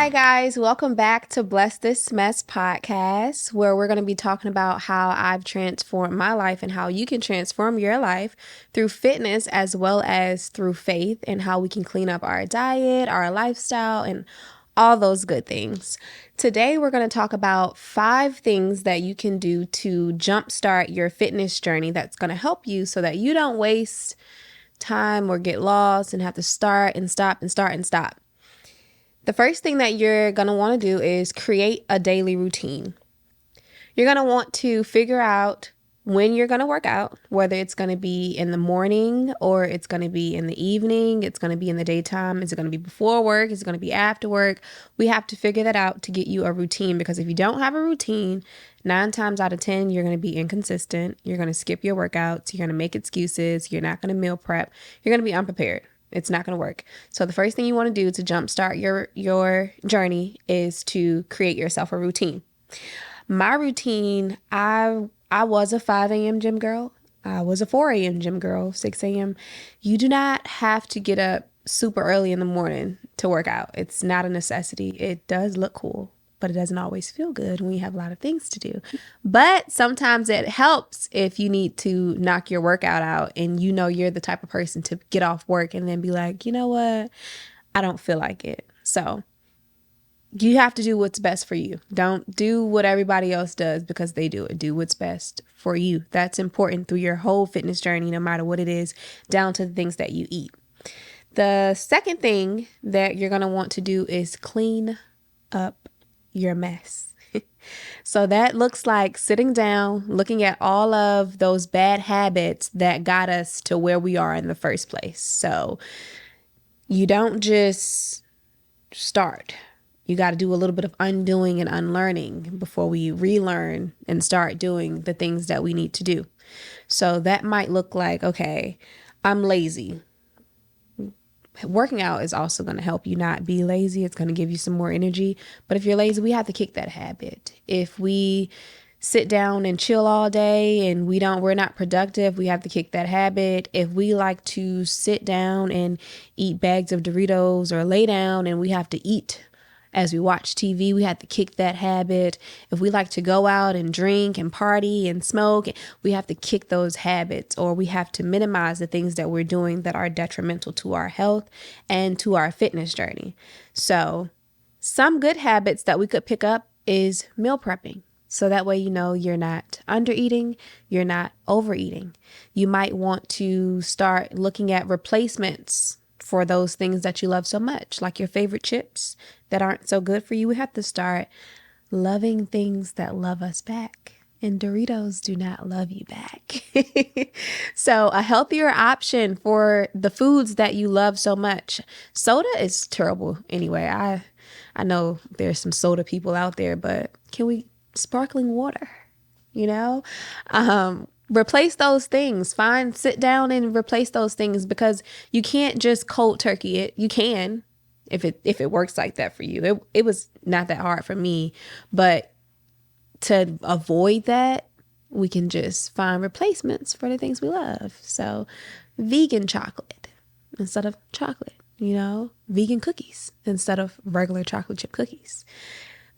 Hi, guys. Welcome back to Bless This Mess podcast, where we're going to be talking about how I've transformed my life and how you can transform your life through fitness as well as through faith, and how we can clean up our diet, our lifestyle, and all those good things. Today, we're going to talk about 5 things that you can do to jumpstart your fitness journey that's going to help you so that you don't waste time or get lost and have to start and stop and start and stop. The first thing that you're going to want to do is create a daily routine. You're going to want to figure out when you're going to work out, whether it's going to be in the morning or it's going to be in the evening, it's going to be in the daytime, is it going to be before work, is it going to be after work? We have to figure that out to get you a routine, because if you don't have a routine, 9 times out of 10, you're going to be inconsistent. You're going to skip your workouts. You're going to make excuses. You're not going to meal prep. You're going to be unprepared. It's not going to work. So the first thing you want to do to jumpstart your journey is to create yourself a routine. My routine, I was a 5 a.m. gym girl. I was a 4 a.m. gym girl, 6 a.m. You do not have to get up super early in the morning to work out. It's not a necessity. It does look cool, but it doesn't always feel good when you have a lot of things to do. But sometimes it helps if you need to knock your workout out and you know you're the type of person to get off work and then be like, you know what? I don't feel like it. So you have to do what's best for you. Don't do what everybody else does because they do it. Do what's best for you. That's important through your whole fitness journey, no matter what it is, down to the things that you eat. The second thing that you're going to want to do is clean up your mess. So that looks like sitting down, looking at all of those bad habits that got us to where we are in the first place. So you don't just start. You got to do a little bit of undoing and unlearning before we relearn and start doing the things that we need to do. So that might look like, okay, I'm lazy. Working out is also going to help you not be lazy. It's going to give you some more energy. But if you're lazy, we have to kick that habit. If we sit down and chill all day and we're not productive, we have to kick that habit. If we like to sit down and eat bags of Doritos or lay down and we have to eat as we watch TV, we have to kick that habit. If we like to go out and drink and party and smoke, we have to kick those habits, or we have to minimize the things that we're doing that are detrimental to our health and to our fitness journey. So some good habits that we could pick up is meal prepping. So that way, you know, you're not under eating, you're not overeating. You might want to start looking at replacements for those things that you love so much, like your favorite chips that aren't so good for you. We have to start loving things that love us back. And Doritos do not love you back. So a healthier option for the foods that you love so much. Soda is terrible anyway. I know there's some soda people out there, but can we sparkling water, you know? Replace those things. Sit down and replace those things, because you can't just cold turkey it. You can, if it works like that for you. It was not that hard for me, but to avoid that, we can just find replacements for the things we love. So vegan chocolate instead of chocolate, you know, vegan cookies instead of regular chocolate chip cookies.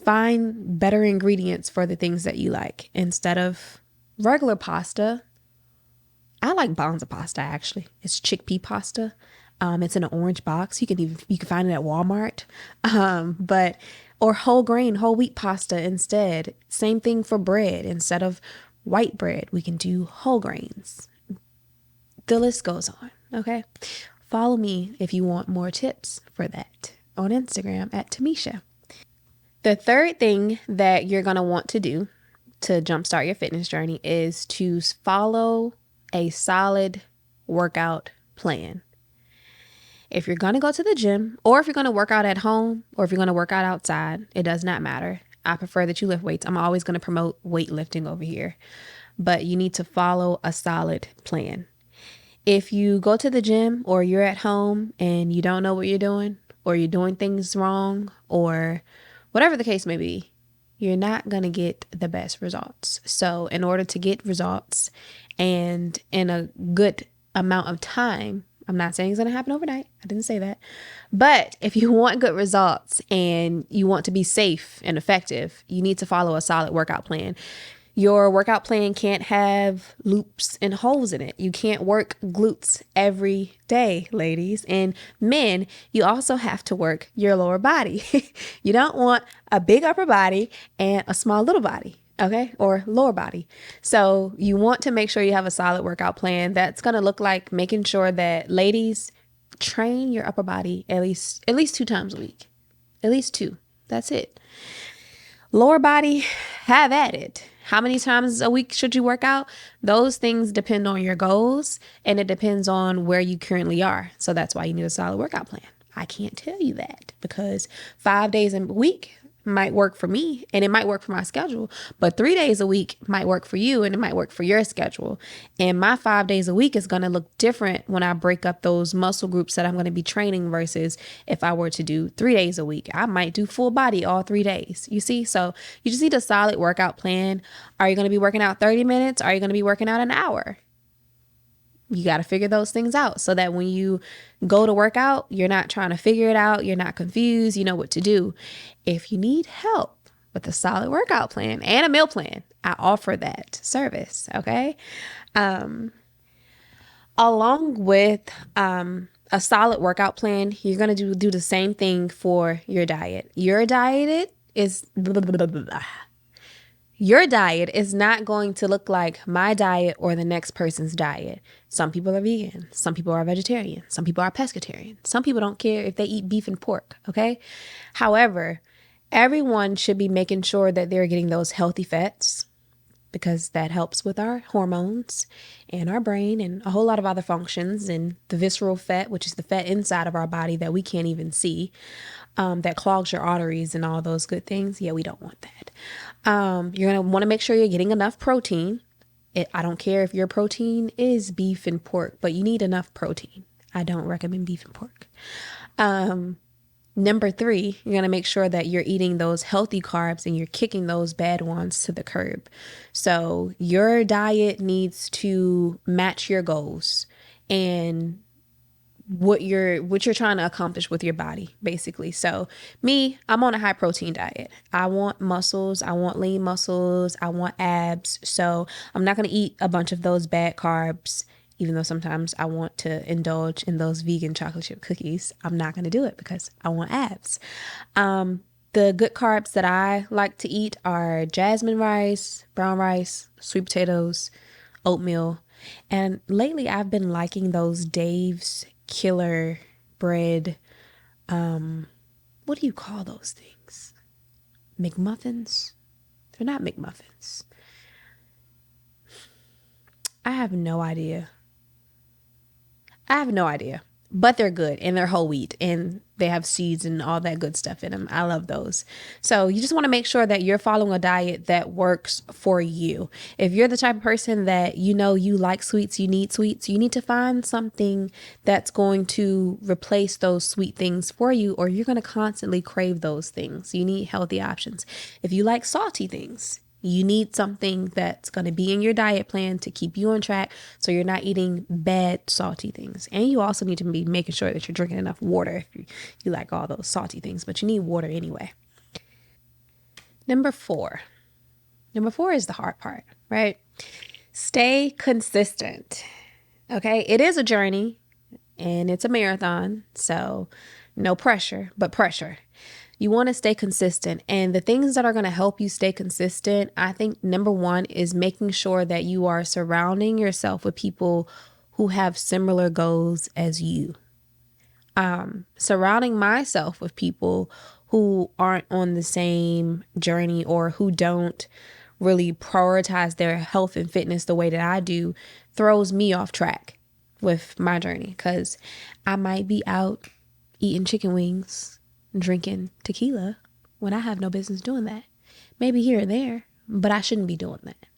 Find better ingredients for the things that you like instead of regular pasta. I like Bonza pasta, actually. It's chickpea pasta. It's in an orange box. You can find it at Walmart. Or whole grain, whole wheat pasta instead. Same thing for bread. Instead of white bread, we can do whole grains. The list goes on. Okay. Follow me if you want more tips for that on Instagram at Thomeisha. The third thing that you're going to want to do to jumpstart your fitness journey is to follow a solid workout plan. If you're going to go to the gym, or if you're going to work out at home, or if you're going to work out outside, it does not matter. I prefer that you lift weights. I'm always going to promote weightlifting over here, but you need to follow a solid plan. If you go to the gym or you're at home and you don't know what you're doing, or you're doing things wrong, or whatever the case may be, you're not going to get the best results. So in order to get results and in a good amount of time, I'm not saying it's going to happen overnight. I didn't say that. But if you want good results and you want to be safe and effective, you need to follow a solid workout plan. Your workout plan can't have loops and holes in it. You can't work glutes every day, ladies. And men, you also have to work your lower body. You don't want a big upper body and a small little body. Okay, or lower body. So you want to make sure you have a solid workout plan. That's going to look like making sure that, ladies, train your upper body at least 2 times a week. At least 2. That's it. Lower body, have at it. How many times a week should you work out? Those things depend on your goals, and it depends on where you currently are. So that's why you need a solid workout plan. I can't tell you that because 5 days a week might work for me and it might work for my schedule, but 3 days a week might work for you and it might work for your schedule. And my 5 days a week is going to look different when I break up those muscle groups that I'm going to be training versus if I were to do 3 days a week. I might do full body all 3 days. You see? So you just need a solid workout plan. Are you going to be working out 30 minutes? Are you going to be working out an hour? You got to figure those things out so that when you go to work out, you're not trying to figure it out. You're not confused. You know what to do. If you need help with a solid workout plan and a meal plan, I offer that service. Okay. Along with a solid workout plan, you're going to do the same thing for your diet. Your diet is Your diet is not going to look like my diet or the next person's diet. Some people are vegan. Some people are vegetarian. Some people are pescatarian. Some people don't care if they eat beef and pork, okay? However, everyone should be making sure that they're getting those healthy fats because that helps with our hormones and our brain and a whole lot of other functions, and the visceral fat, which is the fat inside of our body that we can't even see, that clogs your arteries and all those good things. Yeah, we don't want that. You're going to want to make sure you're getting enough protein. I don't care if your protein is beef and pork, but you need enough protein. I don't recommend beef and pork. Number 3, you're going to make sure that you're eating those healthy carbs and you're kicking those bad ones to the curb. So your diet needs to match your goals and what you're trying to accomplish with your body, basically. So me, I'm on a high protein diet. I want muscles. I want lean muscles. I want abs. So I'm not going to eat a bunch of those bad carbs. Even though sometimes I want to indulge in those vegan chocolate chip cookies, I'm not going to do it because I want abs. The good carbs that I like to eat are jasmine rice, brown rice, sweet potatoes, oatmeal. And lately I've been liking those Dave's Killer bread. What do you call those things? McMuffins? They're not McMuffins. I have no idea. But they're good and they're whole wheat and they have seeds and all that good stuff in them. I love those. So you just want to make sure that you're following a diet that works for you. If you're the type of person that you like sweets, you need to find something that's going to replace those sweet things for you, or you're going to constantly crave those things. You need healthy options. If you like salty things, you need something that's going to be in your diet plan to keep you on track so you're not eating bad salty things. And you also need to be making sure that you're drinking enough water if you like all those salty things, but you need water anyway. Number 4 is the hard part, right? Stay consistent. Okay. It is a journey and it's a marathon. So no pressure, but pressure. You want to stay consistent, and the things that are going to help you stay consistent, I think number 1 is making sure that you are surrounding yourself with people who have similar goals as you. Surrounding myself with people who aren't on the same journey or who don't really prioritize their health and fitness the way that I do throws me off track with my journey, because I might be out eating chicken wings, drinking tequila when I have no business doing that. Maybe here and there, but I shouldn't be doing that.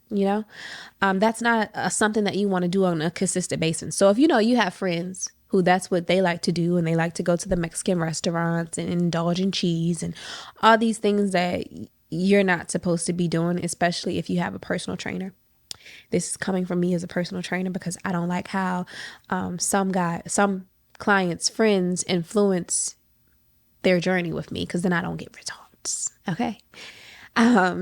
That's not something that you want to do on a consistent basis. So if you have friends who that's what they like to do, and they like to go to the Mexican restaurants and indulge in cheese and all these things that you're not supposed to be doing, especially if you have a personal trainer. This is coming from me as a personal trainer because I don't like how some clients, friends influence their journey with me because then I don't get results. Okay.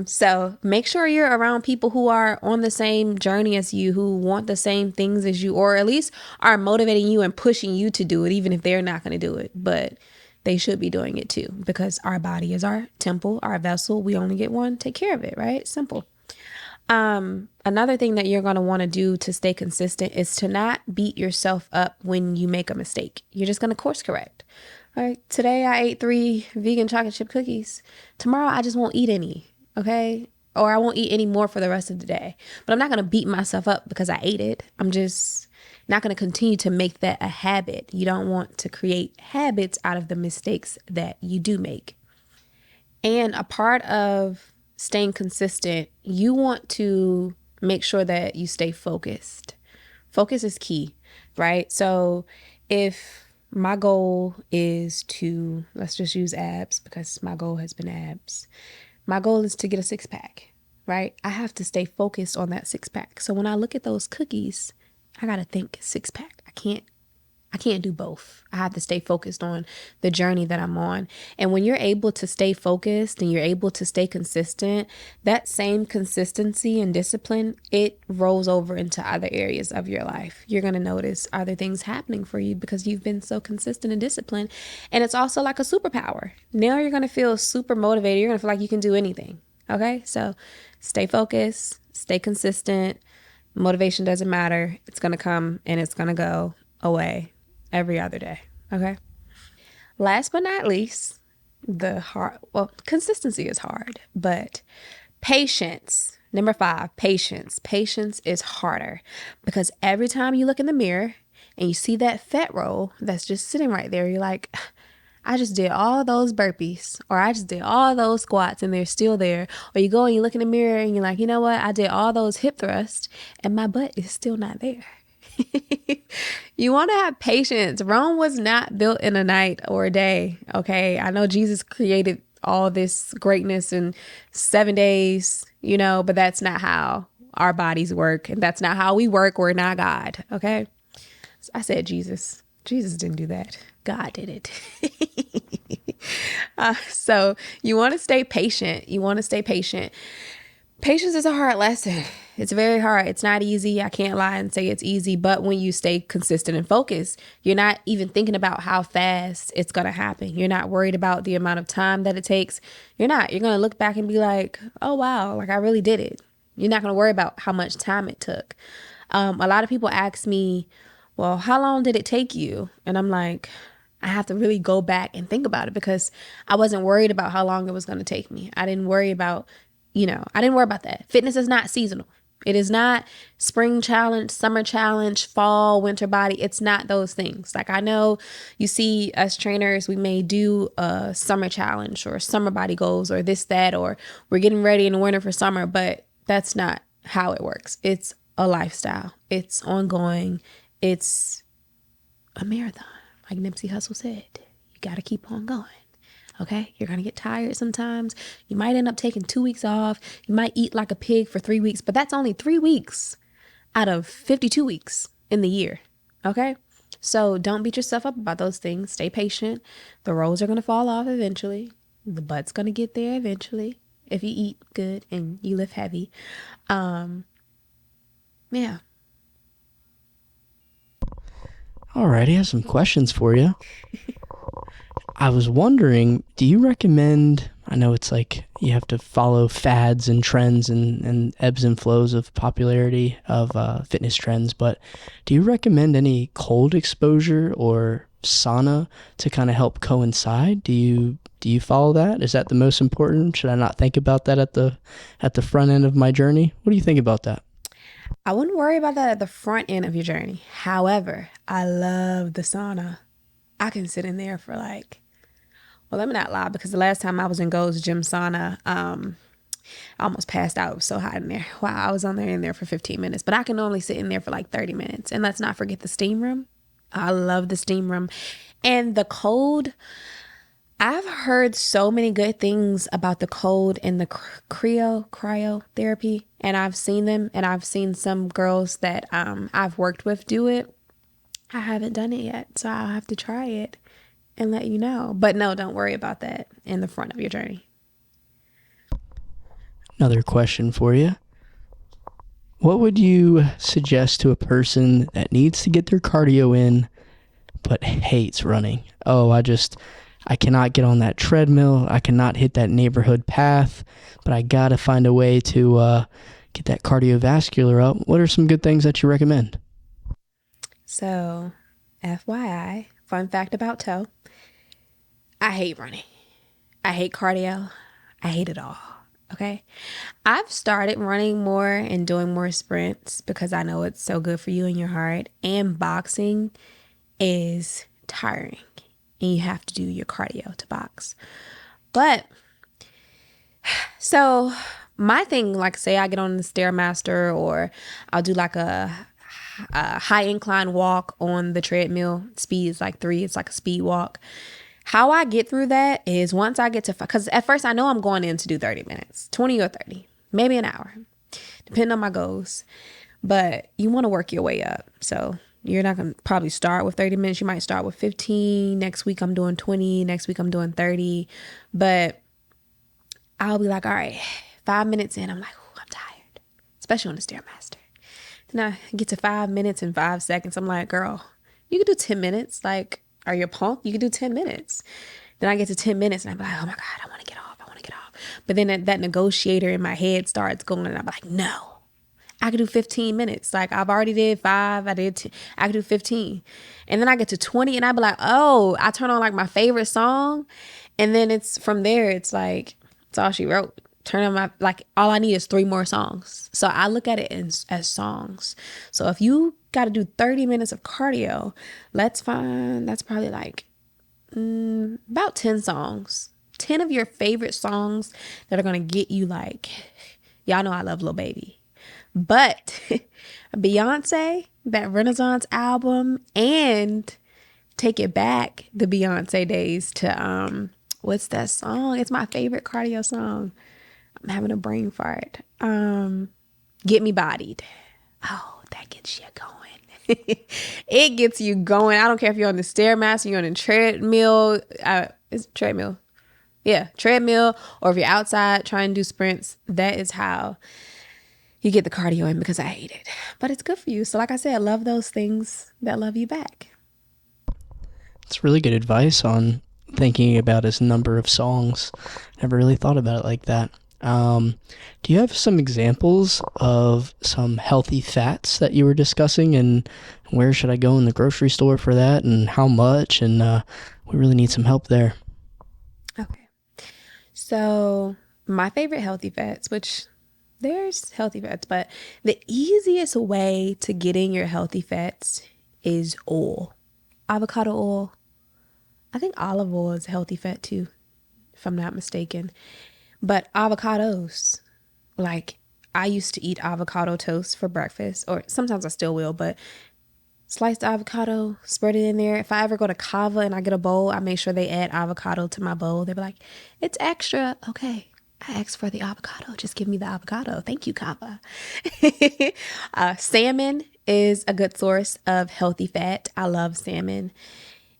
So make sure you're around people who are on the same journey as you, who want the same things as you, or at least are motivating you and pushing you to do it, even if they're not going to do it. But they should be doing it too, because our body is our temple, our vessel. We only get one. Take care of it, right? Simple. Another thing that you're going to want to do to stay consistent is to not beat yourself up when you make a mistake. You're just going to course correct. All right. Today I ate 3 vegan chocolate chip cookies. Tomorrow I just won't eat any. Okay. Or I won't eat any more for the rest of the day. But I'm not going to beat myself up because I ate it. I'm just not going to continue to make that a habit. You don't want to create habits out of the mistakes that you do make. And a part of staying consistent, you want to make sure that you stay focused. Focus is key, right? So if my goal is to, let's just use abs because my goal has been abs. My goal is to get a 6-pack, right? I have to stay focused on that 6-pack. So when I look at those cookies, I got to think 6-pack. I can't do both. I have to stay focused on the journey that I'm on. And when you're able to stay focused and you're able to stay consistent, that same consistency and discipline, it rolls over into other areas of your life. You're going to notice other things happening for you because you've been so consistent and disciplined. And it's also like a superpower. Now you're going to feel super motivated. You're going to feel like you can do anything. Okay? So stay focused, stay consistent. Motivation doesn't matter. It's going to come and it's going to go away every other day. Okay. Last but not least, consistency is hard, but patience. Number 5, patience. Patience is harder because every time you look in the mirror and you see that fat roll that's just sitting right there, you're like, I just did all those burpees, or I just did all those squats and they're still there. Or you go and you look in the mirror and you're like, you know what? I did all those hip thrusts and my butt is still not there. You want to have patience. Rome was not built in a night or a day. Okay. I know Jesus created all this greatness in 7 days, but that's not how our bodies work. And that's not how we work. We're not God. Okay. So I said Jesus. Jesus didn't do that. God did it. So you want to stay patient. Patience is a hard lesson. It's very hard. It's not easy. I can't lie and say it's easy. But when you stay consistent and focused, you're not even thinking about how fast it's going to happen. You're not worried about the amount of time that it takes. You're not. You're going to look back and be like, oh, wow, like I really did it. You're not going to worry about how much time it took. A lot of people ask me, well, how long did it take you? And I'm like, I have to really go back and think about it because I wasn't worried about how long it was going to take me. I didn't worry about that. Fitness is not seasonal. It is not spring challenge, summer challenge, fall, winter body. It's not those things. Like I know you see us trainers, we may do a summer challenge or summer body goals or this, that, or we're getting ready in the winter for summer, but that's not how it works. It's a lifestyle. It's ongoing. It's a marathon. Like Nipsey Hussle said, you got to keep on going. Okay, you're going to get tired sometimes. You might end up taking 2 weeks off. You might eat like a pig for 3 weeks, but that's only 3 weeks out of 52 weeks in the year. Okay, so don't beat yourself up about those things. Stay patient. The rolls are going to fall off eventually. The butt's going to get there eventually if you eat good and you lift heavy. Yeah. Alrighty, I have some questions for you. I was wondering, do you recommend, I know it's like you have to follow fads and trends and ebbs and flows of popularity of fitness trends, but do you recommend any cold exposure or sauna to kind of help coincide? Do you follow that? Is that the most important? Should I not think about that at the front end of my journey? What do you think about that? I wouldn't worry about that at the front end of your journey. However, I love the sauna. I can sit in there for well, let me not lie, because the last time I was in Gold's Gym sauna, I almost passed out. It was so hot in there. Wow, I was in there for 15 minutes, but I can only sit in there for 30 minutes. And let's not forget the steam room. I love the steam room. And the cold, I've heard so many good things about the cold and the cryotherapy, and I've seen them, and I've seen some girls that I've worked with do it. I haven't done it yet, so I'll have to try it and let you know. But no, don't worry about that in the front of your journey. Another question for you. What would you suggest to a person that needs to get their cardio in but hates running? Oh, I cannot get on that treadmill. I cannot hit that neighborhood path, but I gotta find a way to get that cardiovascular up. What are some good things that you recommend? So, FYI, fun fact about toe, I hate running. I hate cardio. I hate it all. Okay. I've started running more and doing more sprints because I know it's so good for you and your heart. And boxing is tiring and you have to do your cardio to box. But so my thing, like say I get on the Stairmaster or I'll do like a high incline walk on the treadmill. Speed is like 3. It's like a speed walk. How I get through that is once I get to, because at first I know I'm going in to do 30 minutes, 20 or 30, maybe an hour, depending on my goals. But you want to work your way up. So you're not going to probably start with 30 minutes. You might start with 15. Next week I'm doing 20. Next week I'm doing 30. But I'll be like, all right, 5 minutes in, I'm like, I'm tired, especially on the Stairmaster. Then I get to 5 minutes and 5 seconds. I'm like, girl, you can do 10 minutes. Like, are you a punk? You can do 10 minutes. Then I get to 10 minutes and I'm like, oh my God, I want to get off. I want to get off. But then that negotiator in my head starts going and I'm like, no, I could do 15 minutes. Like I've already did 5. I could do 15. And then I get to 20 and I be like, oh, I turn on like my favorite song. And then it's from there. It's like, it's all she wrote. Turn on my, like all I need is 3 more songs. So I look at it as songs. So if you got to do 30 minutes of cardio, let's find, that's probably like about 10 songs. 10 of your favorite songs that are going to get you like, y'all know I love Lil Baby. But Beyonce, that Renaissance album, and Take It Back, the Beyonce days to, what's that song? It's my favorite cardio song. I'm having a brain fart. Get Me Bodied. Oh, that gets you going. It gets you going. I don't care if you're on the Stairmaster, you're on a treadmill. It's treadmill. Yeah, treadmill. Or if you're outside trying to do sprints, that is how you get the cardio in because I hate it. But it's good for you. So like I said, love those things that love you back. It's really good advice on thinking about his number of songs. Never really thought about it like that. Do you have some examples of some healthy fats that you were discussing, and where should I go in the grocery store for that, and how much? And we really need some help there. Okay. So my favorite healthy fats, which there's healthy fats, but the easiest way to get in your healthy fats is oil. Avocado oil. I think olive oil is a healthy fat too, if I'm not mistaken. But avocados, like I used to eat avocado toast for breakfast, or sometimes I still will, but sliced avocado, spread it in there. If I ever go to Kava and I get a bowl, I make sure they add avocado to my bowl. They be like, it's extra. Okay. I asked for the avocado. Just give me the avocado. Thank you, Kava. Salmon is a good source of healthy fat. I love salmon.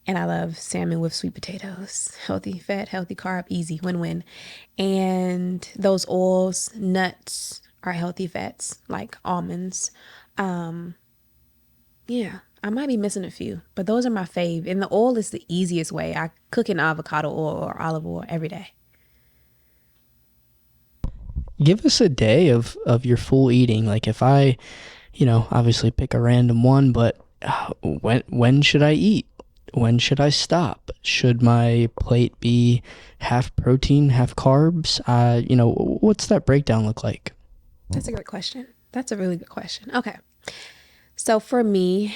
And I love salmon with sweet potatoes. Healthy fat, healthy carb, easy, win-win. And those oils, nuts are healthy fats, like almonds. Yeah, I might be missing a few, but those are my fave. And the oil is the easiest way. I cook in avocado oil or olive oil every day. Give us a day of your full eating. Like if I, obviously pick a random one, but when should I eat? When should I stop? Should my plate be half protein, half carbs? What's that breakdown look like? That's a great question. That's a really good question. Okay. So for me,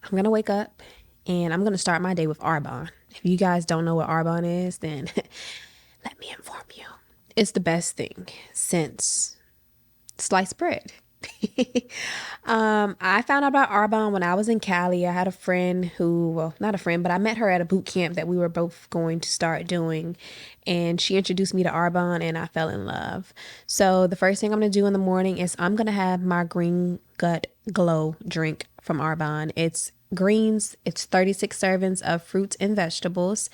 I'm going to wake up and I'm going to start my day with Arbonne. If you guys don't know what Arbonne is, then let me inform you. It's the best thing since sliced bread. I found out about Arbonne when I was in Cali. I had a friend who, well, not a friend, but I met her at a boot camp that we were both going to start doing. And she introduced me to Arbonne and I fell in love. So the first thing I'm going to do in the morning is I'm going to have my Green Gut Glow drink from Arbonne. It's greens, it's 36 servings of fruits and vegetables.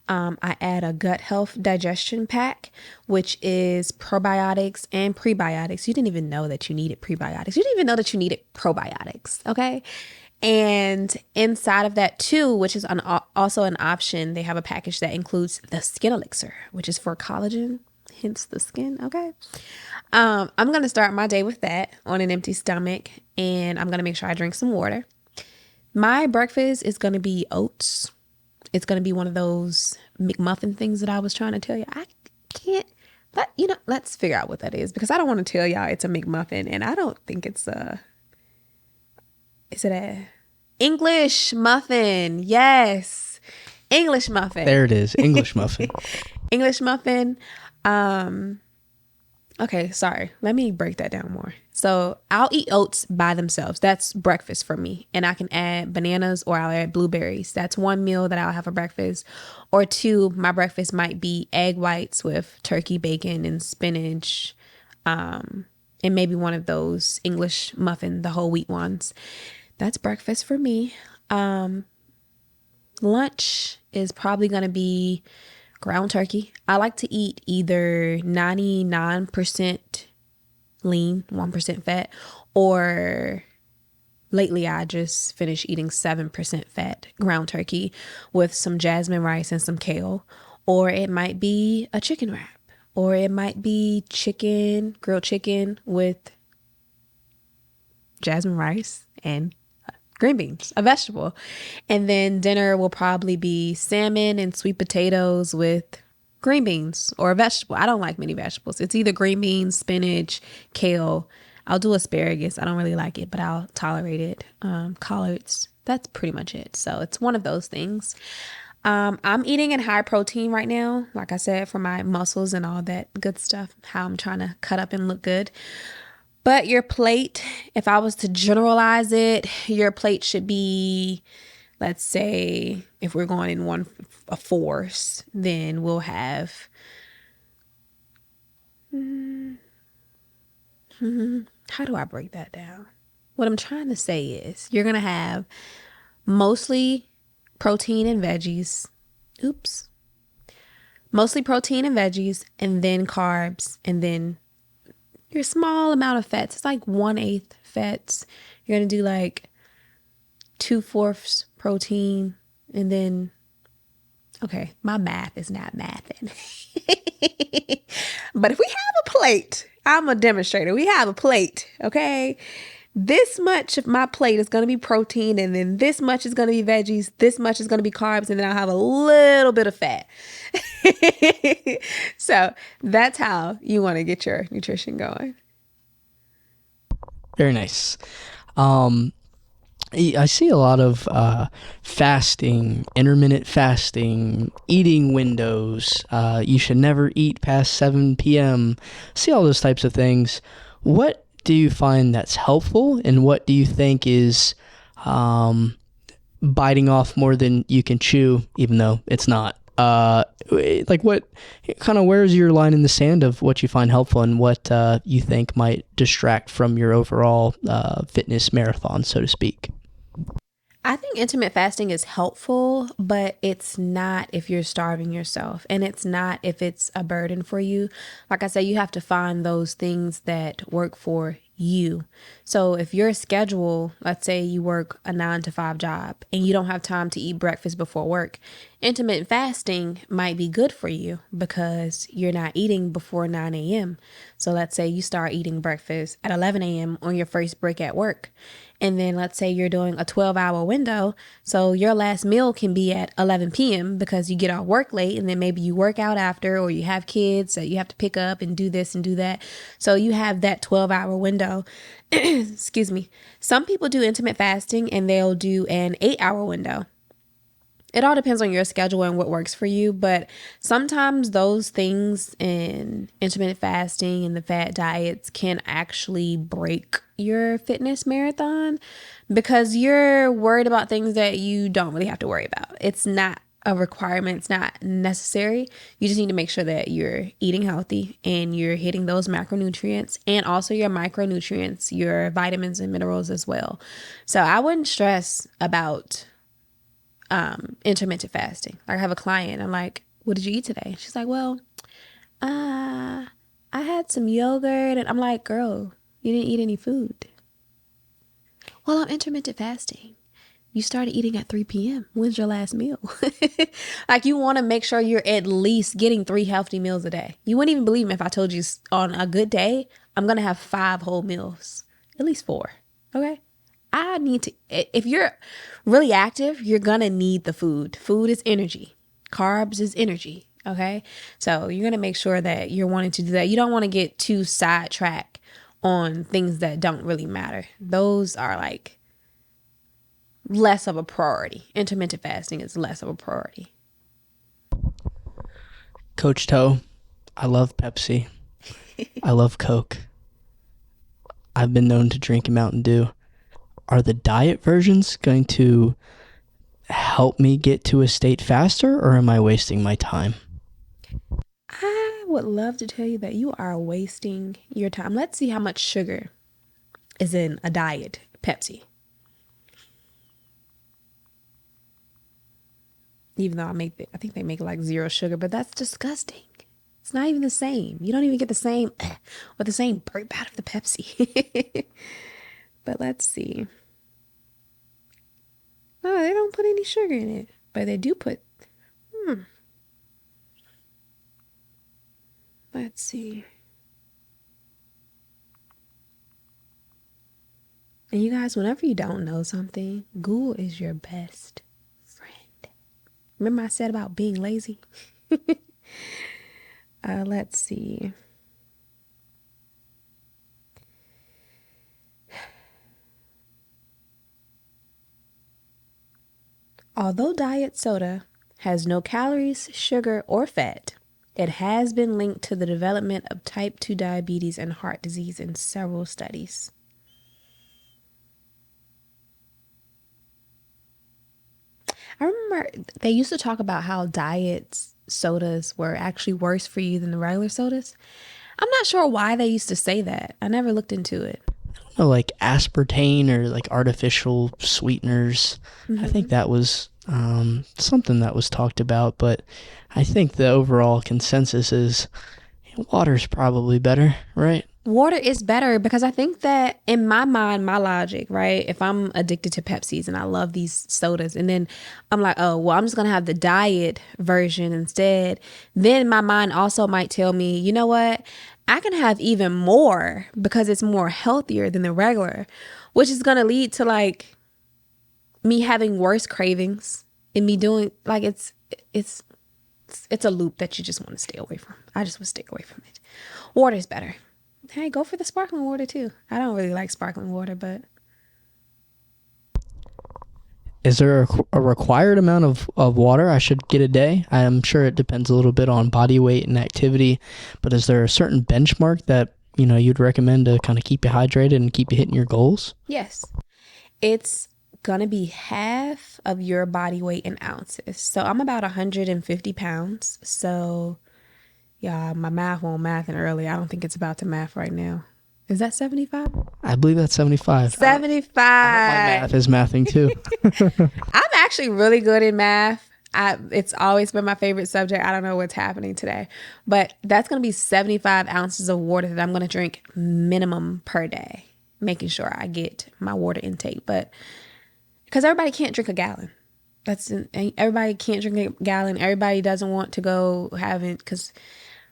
I add a gut health digestion pack, which is probiotics and prebiotics. You didn't even know that you needed prebiotics. You didn't even know that you needed probiotics. Okay. And inside of that too, which is also an option, they have a package that includes the skin elixir, which is for collagen, hence the skin. Okay. I'm going to start my day with that on an empty stomach, and I'm going to make sure I drink some water. My breakfast is going to be oats. It's going to be one of those McMuffin things that I was trying to tell you. I can't, but let's figure out what that is, because I don't want to tell y'all it's a McMuffin, and I don't think is it a English muffin? Yes. English muffin. There it is. English muffin. English muffin. Okay, sorry. Let me break that down more. So I'll eat oats by themselves. That's breakfast for me. And I can add bananas or I'll add blueberries. That's one meal that I'll have for breakfast. Or two, my breakfast might be egg whites with turkey bacon and spinach. And maybe one of those English muffin, the whole wheat ones. That's breakfast for me. Lunch is probably going to be ground turkey. I like to eat either 99% lean, 1% fat, or lately I just finished eating 7% fat ground turkey with some jasmine rice and some kale. Or it might be a chicken wrap, or it might be grilled chicken with jasmine rice and green beans, a vegetable. And then dinner will probably be salmon and sweet potatoes with green beans or a vegetable. I don't like many vegetables. It's either green beans, spinach, kale. I'll do asparagus. I don't really like it, but I'll tolerate it. Collards. That's pretty much it. So it's one of those things. I'm eating in high protein right now, like I said, for my muscles and all that good stuff, how I'm trying to cut up and look good. But your plate, if I was to generalize it, your plate should be, let's say, if we're going in a fours, then we'll have, how do I break that down? What I'm trying to say is you're going to have mostly protein and veggies. Mostly protein and veggies, and then carbs, and then your small amount of fats. It's like 1/8 fats. You're going to do like 2/4 protein. And then, okay, my math is not mathing. But if we have a plate, I'm a demonstrator. We have a plate, okay? This much of my plate is going to be protein, and then this much is going to be veggies, this much is going to be carbs, and then I'll have a little bit of fat. So that's how you want to get your nutrition going. Very nice. I see a lot of fasting, intermittent fasting, eating windows. You should never eat past 7 p.m. See all those types of things. What do you find that's helpful, and what do you think is biting off more than you can chew, even though it's not? Like what kind of, where's your line in the sand of what you find helpful and what you think might distract from your overall fitness marathon, so to speak? I think intermittent fasting is helpful, but it's not if you're starving yourself, and it's not if it's a burden for you. Like I said, you have to find those things that work for you. So if your schedule, let's say you work a 9 to 5 job and you don't have time to eat breakfast before work, intermittent fasting might be good for you because you're not eating before 9 a.m. So let's say you start eating breakfast at 11 a.m. on your first break at work. And then let's say you're doing a 12-hour window. So your last meal can be at 11 p.m. because you get off work late, and then maybe you work out after, or you have kids that you have to pick up and do this and do that. So you have that 12-hour window. Excuse me. Some people do intermittent fasting and they'll do an 8-hour window. It all depends on your schedule and what works for you. But sometimes those things in intermittent fasting and the fat diets can actually break your fitness marathon because you're worried about things that you don't really have to worry about. It's not a requirement, it's not necessary. You just need to make sure that you're eating healthy and you're hitting those macronutrients and also your micronutrients, your vitamins and minerals as well. So I wouldn't stress about intermittent fasting. Like I have a client, I'm like, what did you eat today? She's like, well, I had some yogurt. And I'm like, girl, you didn't eat any food. Well, I'm intermittent fasting. You started eating at 3 p.m. When's your last meal? Like you want to make sure you're at least getting 3 healthy meals a day. You wouldn't even believe me if I told you on a good day, I'm going to have 5 whole meals, at least 4. Okay. I need to, if you're really active, you're going to need the food. Food is energy. Carbs is energy. Okay. So you're going to make sure that you're wanting to do that. You don't want to get too sidetracked on things that don't really matter. Those are like less of a priority. Intermittent fasting is less of a priority. Coach Toe, I love Pepsi. I love Coke. I've been known to drink a Mountain Dew. Are the diet versions going to help me get to a state faster, or am I wasting my time? I would love to tell you that you are wasting your time. Let's see how much sugar is in a diet Pepsi. Even though I think they make like 0 sugar, but that's disgusting. It's not even the same. You don't even get the same with the same burp out of the Pepsi. But let's see. No, they don't put any sugar in it, but they do put. Let's see. And you guys, whenever you don't know something, Google is your best friend. Remember I said about being lazy? Let's see. Although diet soda has no calories, sugar, or fat, it has been linked to the development of type 2 diabetes and heart disease in several studies. I remember they used to talk about how diet sodas were actually worse for you than the regular sodas. I'm not sure why they used to say that. I never looked into it. No, like aspartame or like artificial sweeteners. I think that was something that was talked about, but I think the overall consensus is water's probably better, right? Water is better because I think that in my mind, my logic, right? If I'm addicted to Pepsis and I love these sodas and then I'm like, oh, well, I'm just going to have the diet version instead. Then my mind also might tell me, you know what? I can have even more because it's more healthier than the regular, which is going to lead to like me having worse cravings and me doing like it's a loop that you just want to stay away from. I just would stay away from it. Water is better. Hey, go for the sparkling water too. I don't really like sparkling water, but is there a required amount of water I should get a day? I'm sure it depends a little bit on body weight and activity, but is there a certain benchmark that you'd recommend to kind of keep you hydrated and keep you hitting your goals? Yes. It's gonna be half of your body weight in ounces. So I'm about 150 pounds. So yeah, my math won't math in early. I don't think it's about to math right now. Is that 75? I believe that's 75. 75. My math is mathing too. I'm actually really good in math. It's always been my favorite subject. I don't know what's happening today, but that's going to be 75 ounces of water that I'm going to drink minimum per day, making sure I get my water intake. But because everybody can't drink a gallon. Everybody can't drink a gallon. Everybody doesn't want to go having, because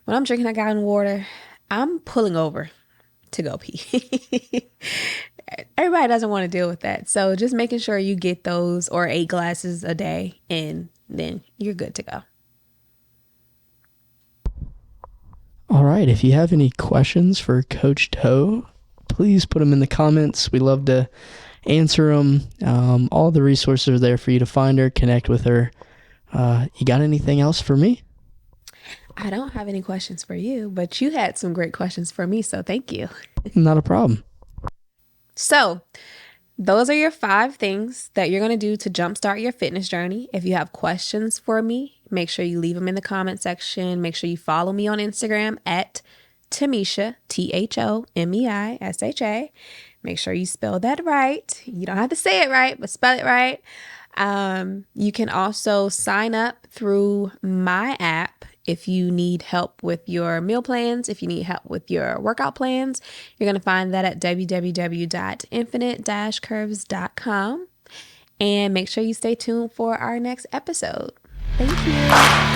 when I'm drinking a gallon of water, I'm pulling over to go pee. Everybody doesn't want to deal with that. So just making sure you get those or 8 glasses a day and then you're good to go. All right. If you have any questions for Coach Toe, please put them in the comments. We love to answer them. All the resources are there for you to find her, connect with her. You got anything else for me? I don't have any questions for you, but you had some great questions for me, so thank you. Not a problem. So those are your 5 things that you're going to do to jumpstart your fitness journey. If you have questions for me, make sure you leave them in the comment section. Make sure you follow me on Instagram at Thomeisha, Thomeisha. Make sure you spell that right. You don't have to say it right, but spell it right. You can also sign up through my app if you need help with your meal plans, if you need help with your workout plans. You're going to find that at www.infinite-curves.com. And make sure you stay tuned for our next episode. Thank you.